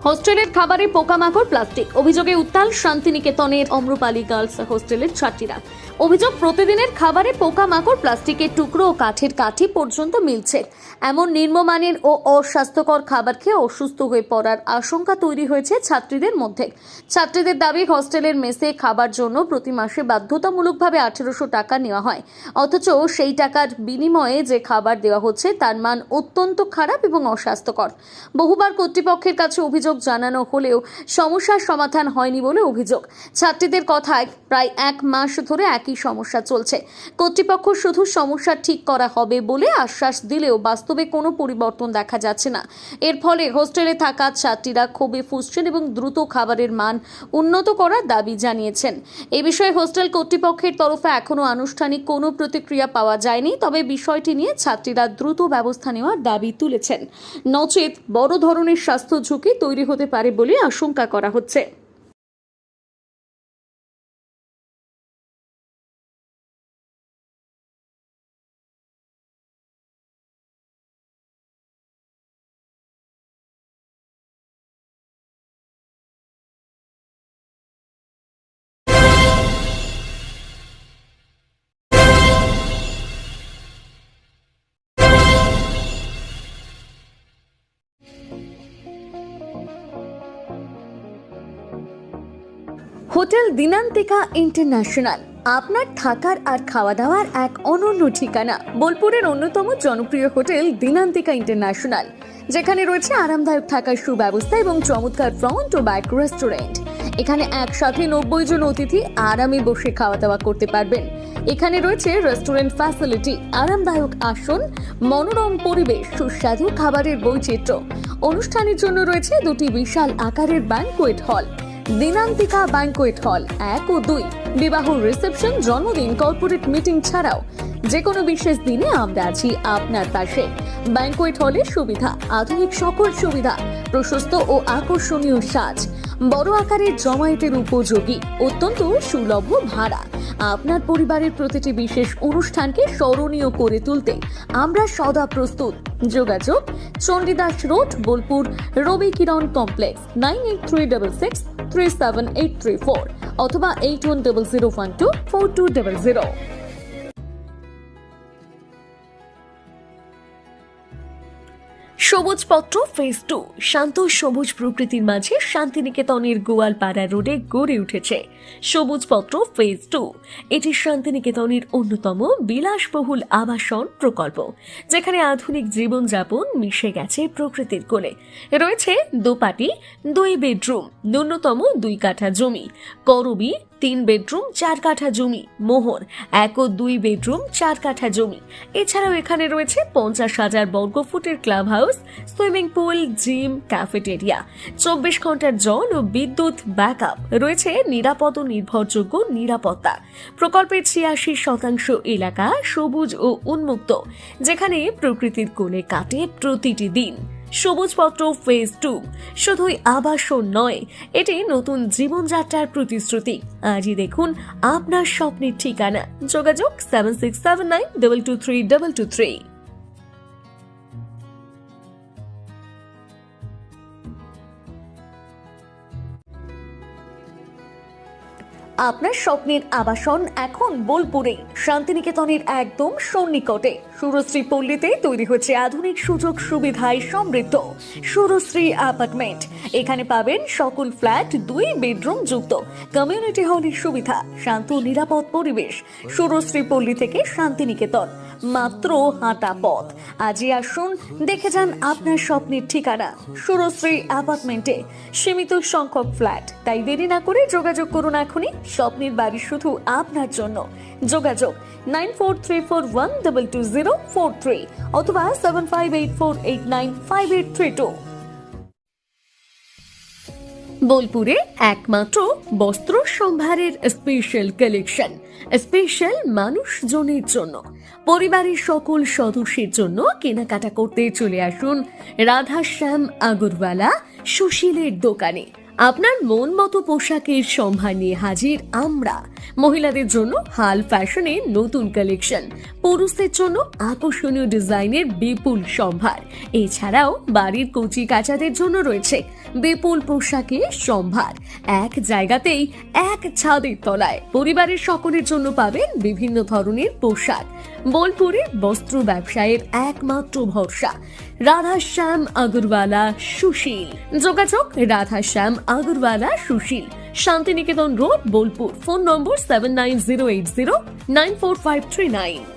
হোস্টেলের খাবারে পোকামাকড় প্লাস্টিক অভিযোগে উত্তাল শান্তিনিকেতনের অম্রপালি গার্লস হোস্টেলের ছাত্রীরা। অভিযোগ, প্রতিদিনের খাবারে পোকামাকড় প্লাস্টিকের টুকরো ও কাঠের কাঠি পর্যন্ত মিলছে। এমন নিম্নমানের ও অস্বাস্থ্যকর খাবার খেয়ে অসুস্থ হয়ে পড়ার আশঙ্কা তৈরি হয়েছে ছাত্রীদের মধ্যে। ছাত্রীদের দাবি, হোস্টেলের মেসে খাবার জন্য প্রতি মাসে বাধ্যতামূলকভাবে 1800 টাকা নেওয়া হয়, অথচ সেই টাকার বিনিময়ে যে খাবার দেওয়া হচ্ছে তার মান অত্যন্ত খারাপ এবং অস্বাস্থ্যকর। বহুবার কর্তৃপক্ষের কাছে অভিযোগ জানানো হলেও সমস্যার সমাধান হয়নি বলে অভিযোগ। ছাত্রীদের কথায় প্রায় 1 মাস ধরে একই সমস্যা চলছে। কর্তৃপক্ষ শুধু সমস্যা ঠিক করা হবে বলে আশ্বাস দিলেও বাস্তবে কোনো পরিবর্তন দেখা যাচ্ছে না। এর ফলে হোস্টেলে থাকা ছাত্রীরা ক্ষোভে ফুঁসছেন এবং দ্রুত খাবারের মান উন্নত করার দাবি জানিয়েছেন। এ বিষয়ে হোস্টেল কর্তৃপক্ষের তরফে এখনো আনুষ্ঠানিক কোনো প্রতিক্রিয়া পাওয়া যায়নি, তবে বিষয়টি নিয়ে ছাত্রীরা দ্রুত ব্যবস্থা নেওয়ার দাবি তুলেছেন। নচেত বড় ধরনের স্বাস্থ্য ঝুঁকি তৈরি হতে পারে বলে আশঙ্কা করা হচ্ছে। হোটেল দিনান্তিকা ইন্টারন্যাশনাল আপনার থাকার আর খাওয়া দাওয়ার এক অনন্য ঠিকানা। বোলপুরের অন্যতম জনপ্রিয় হোটেল দিনান্তিকা ইন্টারন্যাশনাল, যেখানে রয়েছে আরামদায়ক থাকার সুব্যবস্থা এবং চমৎকার ফ্রন্ট ও ব্যাক রেস্টুরেন্ট। এখানে একসাথে 90 জন অতিথি আরামে বসে খাওয়া দাওয়া করতে পারবেন। এখানে রয়েছে রেস্টুরেন্ট ফ্যাসিলিটি, আরামদায়ক আসন, মনোরম পরিবেশ, সুস্বাদু খাবারের বৈচিত্র্য। অনুষ্ঠানের জন্য রয়েছে 2টি বিশাল আকারের banquet hall, Dinantika banquet hall 1 ও 2। বিবাহ, রিসেপশন, জন্মদিন, কর্পোরেট মিটিং ছাড়াও যে কোনো বিশেষ দিনে আমরা আছি আপনার পাশে। ব্যাংকোয়েট হলের সুবিধা, আধুনিক সকল সুবিধা, প্রশস্ত ও আকর্ষণীয় সাজ, বড় আকারের জমায়েতের উপযোগী, অত্যন্ত সুলভ ভাড়া। আপনার পরিবারের প্রতিটি বিশেষ অনুষ্ঠানকে স্মরণীয় করে তুলতে আমরা সদা প্রস্তুত। যোগাযোগ, চণ্ডীদাস রোড, বোলপুর, রবি কিরণ কমপ্লেক্স, 9836637834 অথবা 8100124200। সবুজপত্র ফেজ 2 শান্ত সবুজ প্রকৃতির মাঝে শান্তিনিকেতনের গোয়ালপাড়া রোডে গড়ে উঠেছে সবুজপত্র ফেজ 2। এটি শান্তিনিকেতনের অন্যতম বিলাসবহুল আবাসন প্রকল্প, যেখানে আধুনিক জীবনযাপন মিশে গেছে প্রকৃতির কোলে। রয়েছে দোপাটি, 2 বেডরুম, ন্যূনতম 2 কাঠা জমি, করবি 3 বেডরুম 4 কাঠা জমি, মোহর 1 ও 2 বেডরুম 4 কাঠা জমি। এছাড়াও এখানে রয়েছে 50,000 বর্গফুটের club house, swimming pool, gym, cafeteria, 24 ঘন্টার জল ও বিদ্যুৎ ব্যাকআপ। রয়েছে নিরাপদ ও নির্ভরযোগ্য নিরাপত্তা। প্রকল্পের 86% এলাকা সবুজ ও উন্মুক্ত, যেখানে প্রকৃতির কোলে কাটে প্রতিটি দিন। সবুজপত্র ফেজ 2 শুধুই আবাসন নয়, এটি নতুন জীবনযাত্রার প্রতিশ্রুতি। আজই দেখুন আপনার স্বপ্নের ঠিকানা। যোগাযোগ 7679223223। আপনার স্বপ্নের আবাসন এখন বোলপুরে, শান্তিনিকেতনের একদম সন্নিকটে সুরশ্রী পল্লীতে তৈরি হচ্ছে আধুনিক সুযোগ সুবিধায় সমৃদ্ধ সুরশ্রী অ্যাপার্টমেন্ট। এখানে পাবেন সকল ফ্ল্যাট 2 বেডরুম যুক্ত, কমিউনিটি হলের সুবিধা, শান্ত নিরাপদ পরিবেশ। সুরশ্রী পল্লী থেকে শান্তিনিকেতন মাত্র হাঁটা পথ। আজই আসুন, দেখে যান আপনার স্বপ্নের ঠিকানা সুরশ্রী অ্যাপার্টমেন্টে। সীমিত সংখ্যক ফ্ল্যাট, তাই দেরি না করে যোগাযোগ করুন এখনই। স্বপ্নের বাড়ি শুধু আপনার জন্য। যোগাযোগ 9434122043 অথবা 7584895832। বোলপুরে একমাত্র বস্ত্র সম্ভারের স্পেশাল কালেকশন, স্পেশাল মানুষজনের জন্য, পরিবারের সকল সদস্যের জন্য কেনাকাটা করতে চলে আসুন রাধাশ্যাম আগরওয়ালা সুশীলের দোকানে। আপনার মন মতো পোশাকের সম্ভার নিয়ে হাজির আমরা। মহিলাদের জন্য হাল ফ্যাশনে নতুন কালেকশন, পুরুষদের জন্য আকর্ষণীয় ডিজাইনের বিপুল সম্ভার। এছাড়াও বাড়ির কচি কাচাদের জন্য রয়েছে বিপুল পোশাকের সম্ভার। এক জায়গাতেই, এক ছাদের তলায় পরিবারের সকলের জন্য পাবেন বিভিন্ন ধরনের পোশাক। বোলপুরের বস্ত্র ব্যবসায়ের একমাত্র ভরসা রাধাশ্যাম আগরওয়ালা সুশীল। যোগাযোগ Radhashyam Agarwala Sushil, Santiniketan road, Bolpur. Phone number 7908094539।